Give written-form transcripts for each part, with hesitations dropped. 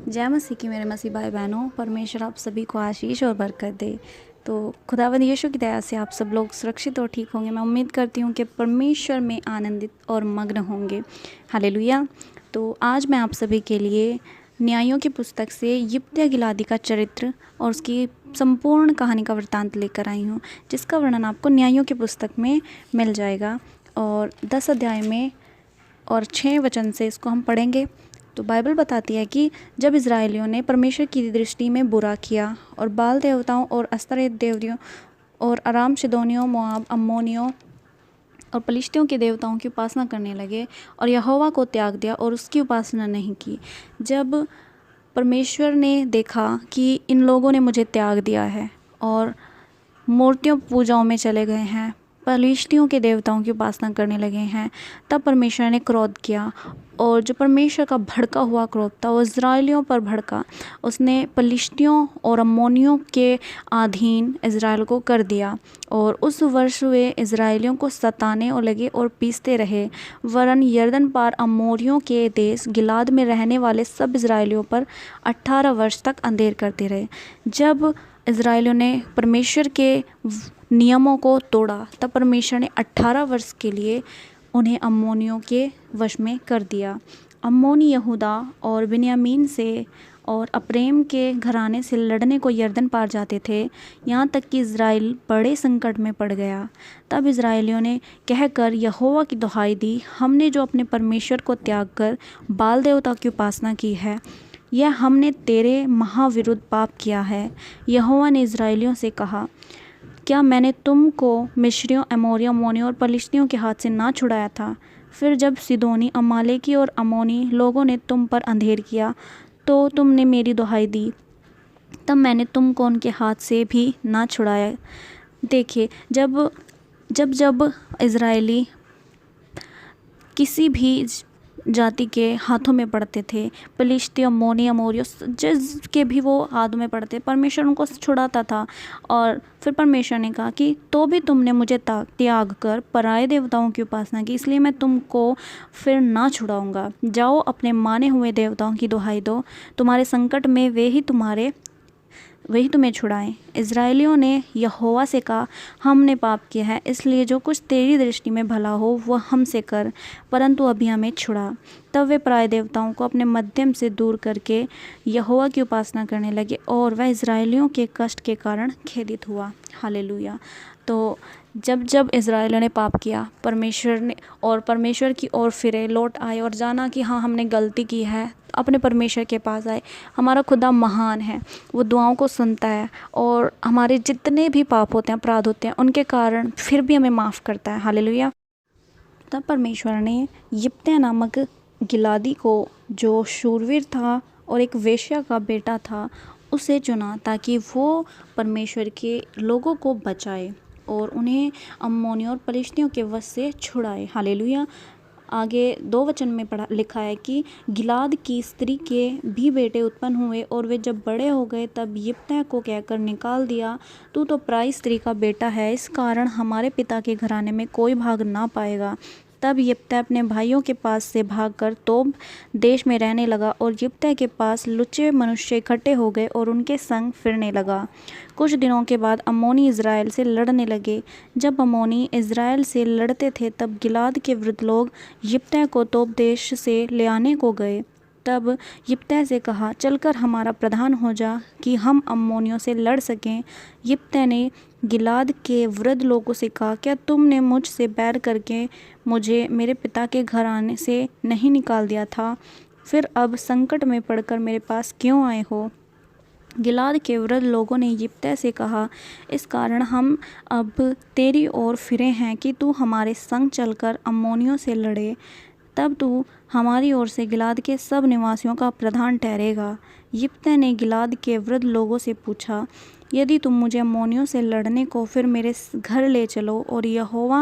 जय मसीह की मेरे मसीह भाई बहनों, परमेश्वर आप सभी को आशीष और बरकत दे। तो खुदावंद यीशु की दया से आप सब लोग सुरक्षित और ठीक होंगे। मैं उम्मीद करती हूँ कि परमेश्वर में आनंदित और मग्न होंगे। हालेलुया। तो आज मैं आप सभी के लिए न्यायों की पुस्तक से यिप्तह गिलादी का चरित्र और उसकी संपूर्ण कहानी का वृत्तांत लेकर आई हूँ, जिसका वर्णन आपको न्यायों की पुस्तक में मिल जाएगा। और 10 अध्याय में और 6 वचन से इसको हम पढ़ेंगे। तो बाइबल बताती है कि जब इज़राइलियों ने परमेश्वर की दृष्टि में बुरा किया और बाल देवताओं और अस्तरेत देवतियों और अराम शिदोनियों, मोआब, अम्मोनियों और पलिश्तियों के देवताओं की उपासना करने लगे और यहोवा को त्याग दिया और उसकी उपासना नहीं की। जब परमेश्वर ने देखा कि इन लोगों ने मुझे त्याग दिया है और मूर्तियों पूजाओं में चले गए हैं, पलिश्तियों के देवताओं की उपासना करने लगे हैं, तब परमेश्वर ने क्रोध किया। और जो परमेश्वर का भड़का हुआ क्रोध था वो इज़राइलियों पर भड़का। उसने पलिश्तियों और अम्मोनियों के अधीन इज़राइल को कर दिया और उस वर्ष वे इज़राइलियों को सताने और लगे और पीसते रहे। वरन यरदन पार अमोरियों के देश गिलाद में रहने वाले सब इज़राइलियों पर 18 वर्ष तक अंधेर करते रहे। जब इज़राइलियों ने परमेश्वर के नियमों को तोड़ा तब परमेश्वर ने 18 वर्ष के लिए उन्हें अम्मोनियों के वश में कर दिया। अम्मोनी यहूदा और बिन्यामीन से और अप्रेम के घराने से लड़ने को यरदन पार जाते थे, यहाँ तक कि इज़राइल बड़े संकट में पड़ गया। तब इज़राइलियों ने कहकर यहोवा की दुहाई दी, हमने जो अपने परमेश्वर को त्याग कर बाल देवता की उपासना की है, यह हमने तेरे महाविरुद्ध पाप किया है। यहोवा ने इज़राइलियों से कहा, क्या मैंने तुमको मिस्रियों, अमोरियों, मोनियों और पलिश्तियों के हाथ से ना छुड़ाया था? फिर जब सिदोनी, अमालेकी और अमोनी लोगों ने तुम पर अंधेर किया तो तुमने मेरी दुहाई दी, तब मैंने तुमको उनके हाथ से भी ना छुड़ाया। देखिए, जब जब जब इज़राइली किसी भी जाति के हाथों में पड़ते थे, पलिश्ती, अम्मोनी, अमोरियो, जिसके भी वो हाथों में पड़ते, परमेश्वर उनको छुड़ाता था। और फिर परमेश्वर ने कहा कि तो भी तुमने मुझे त्याग कर पराये देवताओं की उपासना की, इसलिए मैं तुमको फिर ना छुड़ाऊंगा। जाओ, अपने माने हुए देवताओं की दुहाई दो, तुम्हारे संकट में वही तुम्हें छुड़ाएं। इज़राइलियों ने यहोवा से कहा, हमने पाप किया है, इसलिए जो कुछ तेरी दृष्टि में भला हो वह हमसे कर, परंतु अभी हमें छुड़ा। तब वे पराये देवताओं को अपने मध्यम से दूर करके यहोवा की उपासना करने लगे और वह इज़राइलियों के कष्ट के कारण खेदित हुआ। हालेलुया। तो जब जब इज़राइलियों ने पाप किया, परमेश्वर की ओर फिरे, लौट आए और जाना कि हाँ, हमने गलती की है, अपने परमेश्वर के पास आए। हमारा खुदा महान है, वो दुआओं को सुनता है और हमारे जितने भी पाप होते हैं, अपराध होते हैं, उनके कारण फिर भी हमें माफ़ करता है। हालेलुया। तब परमेश्वर ने यिप्तह नामक गिलादी को, जो शूरवीर था और एक वेश्या का बेटा था, उसे चुना ताकि वो परमेश्वर के लोगों को बचाए और उन्हें अम्मोनियों और पलिश्तियों के वश से छुड़ाए। हालेलुया। आगे 2 वचन में लिखा है कि गिलाद की स्त्री के भी बेटे उत्पन्न हुए और वे जब बड़े हो गए तब यिप्तह को कहकर निकाल दिया, तू तो पराई स्त्री का बेटा है, इस कारण हमारे पिता के घराने में कोई भाग ना पाएगा। तब यिप्तह अपने भाइयों के पास से भागकर तोब देश में रहने लगा और यिप्तह के पास लुच्चे मनुष्य इकट्ठे हो गए और उनके संग फिरने लगा। कुछ दिनों के बाद अम्मोनी इज़राइल से लड़ने लगे। जब अम्मोनी इज़राइल से लड़ते थे तब गिलाद के वृद्ध लोग यिप्तह को तोब देश से ले आने को गए। तब यिप्तह से कहा, चलकर हमारा प्रधान हो जा कि हम अम्मोनियों से लड़ सकें। यिप्तह ने गिलाद के वृद्ध लोगों से कहा, क्या तुमने मुझसे बैर करके मुझे मेरे पिता के घराने से नहीं निकाल दिया था? फिर अब संकट में पड़कर मेरे पास क्यों आए हो? गिलाद के वृद्ध लोगों ने यिप्तह से कहा, इस कारण हम अब तेरी ओर फिरे हैं कि तू हमारे संग चलकर अम्मोनियों से लड़े, तब तू हमारी ओर से गिलाद के सब निवासियों का प्रधान ठहरेगा। यिप्तह ने गिलाद के वृद्ध लोगों से पूछा, यदि तुम मुझे अम्मोनियों से लड़ने को फिर मेरे घर ले चलो और यहोवा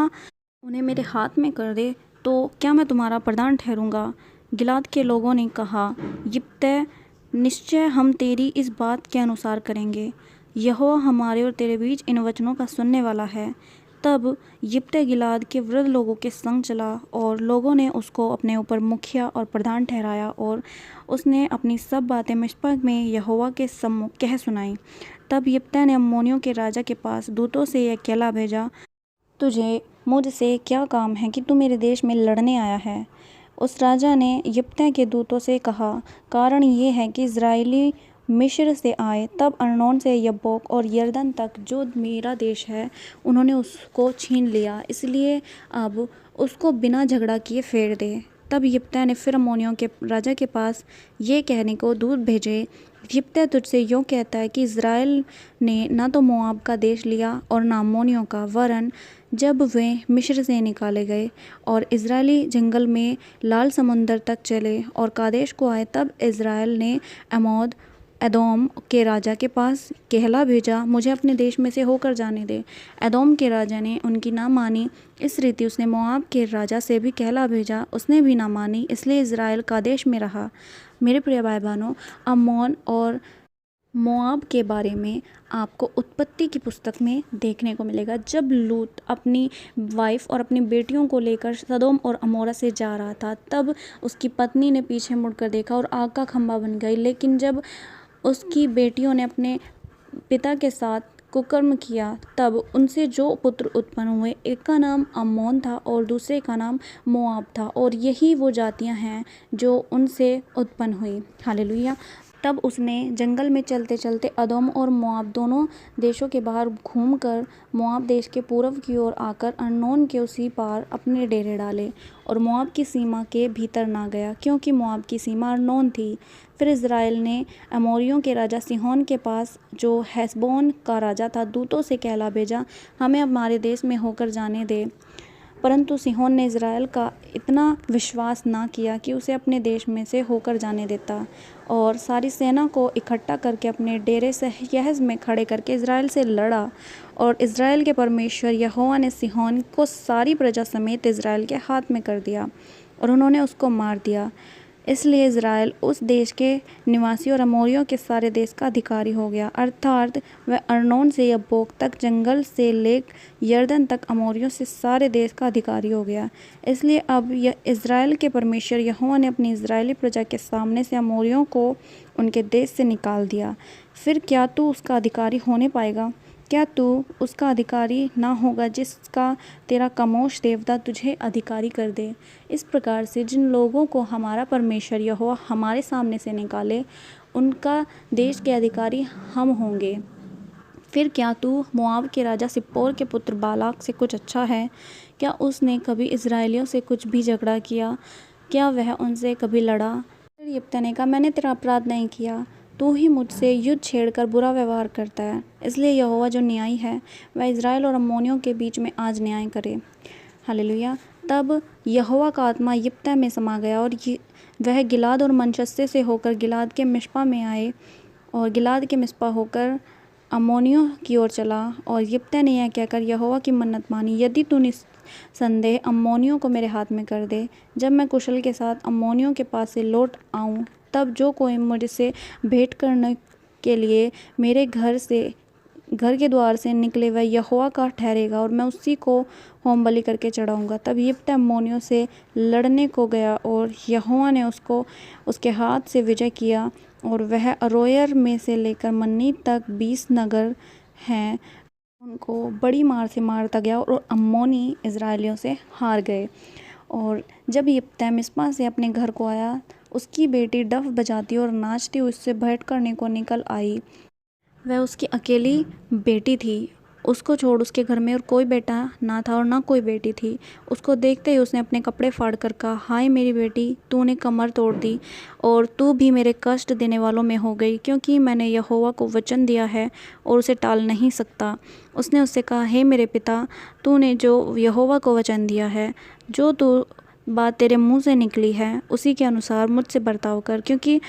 उन्हें मेरे हाथ में कर दे, तो क्या मैं तुम्हारा प्रधान ठहरूंगा? गिलाद के लोगों ने कहा, यिप्तह, निश्चय हम तेरी इस बात के अनुसार करेंगे। यहोवा हमारे और तेरे बीच इन वचनों का सुनने वाला है। तब यिप्तह गिलाद के वृद्ध लोगों के संग चला और लोगों ने उसको अपने ऊपर मुखिया और प्रधान ठहराया और उसने अपनी सब बातें मिस्पा में यहोवा के सम्मुख कह सुनाई। तब यिप्तह ने अम्मोनियों के राजा के पास दूतों से यह कहला भेजा, तुझे मुझसे क्या काम है कि तू मेरे देश में लड़ने आया है। उस राजा ने यिप्तह के दूतों से कहा, कारण ये है कि इज़राइली मिस्र से आए, तब अर्नोन से यब्बोक और यरदन तक जो मेरा देश है उन्होंने उसको छीन लिया, इसलिए अब उसको बिना झगड़ा किए फेर दे। तब यिप्तह ने फिर अम्मोनियों के राजा के पास ये कहने को दूत भेजे, यिप्तह तुझसे यूँ कहता है कि इज़राइल ने न तो मोआब का देश लिया और न अम्मोनियों का, वरन जब वे मिस्र से निकाले गए और इज़राइली जंगल में लाल समुंदर तक चले और कादेश को आए, तब इज़राइल ने अमोद एदोम के राजा के पास कहला भेजा, मुझे अपने देश में से होकर जाने दे। एदोम के राजा ने उनकी ना मानी, इस रीति उसने मोआब के राजा से भी कहला भेजा, उसने भी ना मानी, इसलिए इज़राइल कादेश में रहा। मेरे प्रिय भाई बहनों, अम्मोन और मोआब के बारे में आपको उत्पत्ति की पुस्तक में देखने को मिलेगा। जब लूत अपनी वाइफ और अपनी बेटियों को लेकर सदोम और अमोरा से जा रहा था, तब उसकी पत्नी ने पीछे मुड़कर देखा और आग का खंभा बन गई। लेकिन जब उसकी बेटियों ने अपने पिता के साथ कुकर्म किया, तब उनसे जो पुत्र उत्पन्न हुए, एक का नाम अम्मोन था और दूसरे का नाम मोआब था, और यही वो जातियां हैं जो उनसे उत्पन्न हुई। हालेलुया। तब उसने जंगल में चलते चलते अदोम और मोआब दोनों देशों के बाहर घूमकर मोआब देश के पूर्व की ओर आकर अर्नोन के उसी पार अपने डेरे डाले और मोआब की सीमा के भीतर ना गया, क्योंकि मोआब की सीमा अर्नोन थी। फिर इज़राइल ने अमोरियों के राजा सिहोन के पास, जो हेशबोन का राजा था, दूतों से कहला भेजा, हमें हमारे देश में होकर जाने दे। परंतु सिहोन ने इज़राइल का इतना विश्वास ना किया कि उसे अपने देश में से होकर जाने देता, और सारी सेना को इकट्ठा करके अपने डेरे से यहज़ में खड़े करके इज़राइल से लड़ा। और इज़राइल के परमेश्वर यहोवा ने सिहोन को सारी प्रजा समेत इज़राइल के हाथ में कर दिया और उन्होंने उसको मार दिया। इसलिए इज़राइल उस देश के निवासी और अमोरियों के सारे देश का अधिकारी हो गया, अर्थात वह अर्नोन से यब्बोक तक, जंगल से लेकर यरदन तक अमोरियों से सारे देश का अधिकारी हो गया। इसलिए अब इज़राइल के परमेश्वर यहोवा ने अपनी इज़राइली प्रजा के सामने से अमोरियों को उनके देश से निकाल दिया। फिर क्या तू उसका अधिकारी होने पाएगा? क्या तू उसका अधिकारी ना होगा जिसका तेरा कमोश देवता तुझे अधिकारी कर दे? इस प्रकार से जिन लोगों को हमारा परमेश्वर यहोवा हमारे सामने से निकाले, उनका देश के अधिकारी हम होंगे। फिर क्या तू मोआब के राजा सिप्पोर के पुत्र बालाक से कुछ अच्छा है? क्या उसने कभी इज़राइलियों से कुछ भी झगड़ा किया? क्या वह उनसे कभी लड़ा? फिर यिप्तह ने कहा, मैंने तेरा अपराध नहीं किया, तू ही मुझसे युद्ध छेड़कर बुरा व्यवहार करता है। इसलिए यहोवा जो न्यायी है, वह इज़राइल और अम्मोनियों के बीच में आज न्याय करे। हालेलुया। तब यहोवा का आत्मा यिप्तह में समा गया और वह गिलाद और मनशस्ते से होकर गिलाद के मिस्पा में आए और गिलाद के मिस्पा होकर अम्मोनियों की ओर चला। और यिप्तह ने यह कहकर यहोवा की मन्नत मानी, यदि तू निस्संदेह अम्मोनियों को मेरे हाथ में कर दे, जब मैं कुशल के साथ अम्मोनियों के पास से लौट आऊँ, तब जो कोई मुझसे भेंट करने के लिए मेरे घर के द्वार से निकले, वह यहोवा का ठहरेगा और मैं उसी को होम बलि करके चढ़ाऊँगा। तब यिप्तह अम्मोनियों से लड़ने को गया और यहोवा ने उसको उसके हाथ से विजय किया, और वह अरोयर में से लेकर मन्नी तक 20 नगर हैं, उनको बड़ी मार से मारता गया और अम्मोनी इज़राइलियों से हार गए। और जब यिप्तह मिस्पा से अपने घर को आया, उसकी बेटी डफ बजाती और नाचती उससे भेंट करने को निकल आई। वह उसकी अकेली बेटी थी, उसको छोड़ उसके घर में और कोई बेटा ना था और ना कोई बेटी थी। उसको देखते ही उसने अपने कपड़े फाड़ कर कहा, हाय मेरी बेटी, तूने कमर तोड़ दी और तू भी मेरे कष्ट देने वालों में हो गई, क्योंकि मैंने यहोवा को वचन दिया है और उसे टाल नहीं सकता। उसने उससे कहा, हे मेरे पिता, तूने जो यहोवा को वचन दिया है, जो तू बात तेरे मुंह से निकली है, उसी के अनुसार मुझसे बर्ताव कर, क्योंकि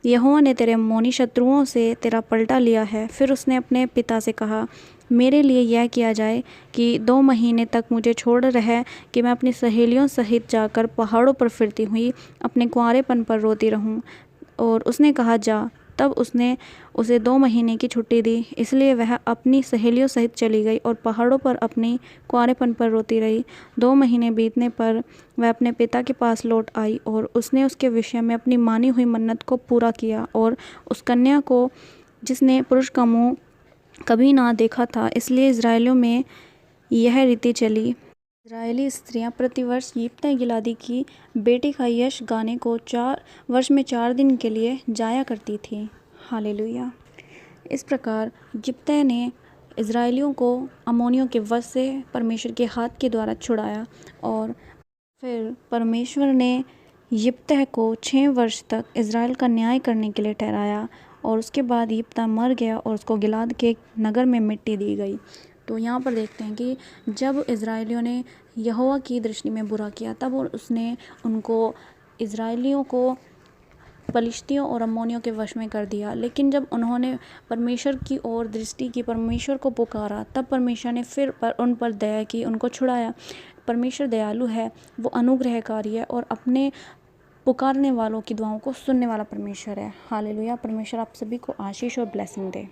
यहोवा ने तेरे अम्मोनी शत्रुओं से तेरा पलटा लिया है। फिर उसने अपने पिता से कहा, मेरे लिए यह किया जाए कि 2 महीने तक मुझे छोड़ रहे कि मैं अपनी सहेलियों सहित जाकर पहाड़ों पर फिरती हुई अपने कुंवारेपन पर रोती रहूं। और उसने कहा, जा, तब उसने उसे 2 महीने की छुट्टी दी, इसलिए वह अपनी सहेलियों सहित चली गई और पहाड़ों पर अपनी कुंवारेपन पर रोती रही। 2 महीने बीतने पर वह अपने पिता के पास लौट आई और उसने उसके विषय में अपनी मानी हुई मन्नत को पूरा किया और उस कन्या को, जिसने पुरुष का मुँह कभी ना देखा था, इसलिए इज़राइलियों में यह रीति चली। इज़राइली स्त्रियां प्रतिवर्ष यिप्तह गिलादी की बेटी का यश गाने को 4 वर्ष में 4 दिन के लिए जाया करती थी। हालेलुया। इस प्रकार यिप्तह ने इज़राइलियों को अम्मोनियों के वश से परमेश्वर के हाथ के द्वारा छुड़ाया और फिर परमेश्वर ने यिप्तह को 6 वर्ष तक इज़राइल का न्याय करने के लिए ठहराया और उसके बाद यिप्तह मर गया और उसको गिलाद के नगर में मिट्टी दी गई। तो यहाँ पर देखते हैं कि जब इज़राइलियों ने यहोवा की दृष्टि में बुरा किया, तब उसने उनको, इज़राइलियों को, पलिश्तियों और अम्मोनियों के वश में कर दिया। लेकिन जब उन्होंने परमेश्वर की ओर दृष्टि की, परमेश्वर को पुकारा, तब परमेश्वर ने फिर उन पर दया की, उनको छुड़ाया। परमेश्वर दयालु है, वो अनुग्रहकारी है और अपने पुकारने वालों की दुआओं को सुनने वाला परमेश्वर है। हालेलुया। परमेश्वर आप सभी को आशीष और ब्लेसिंग दे।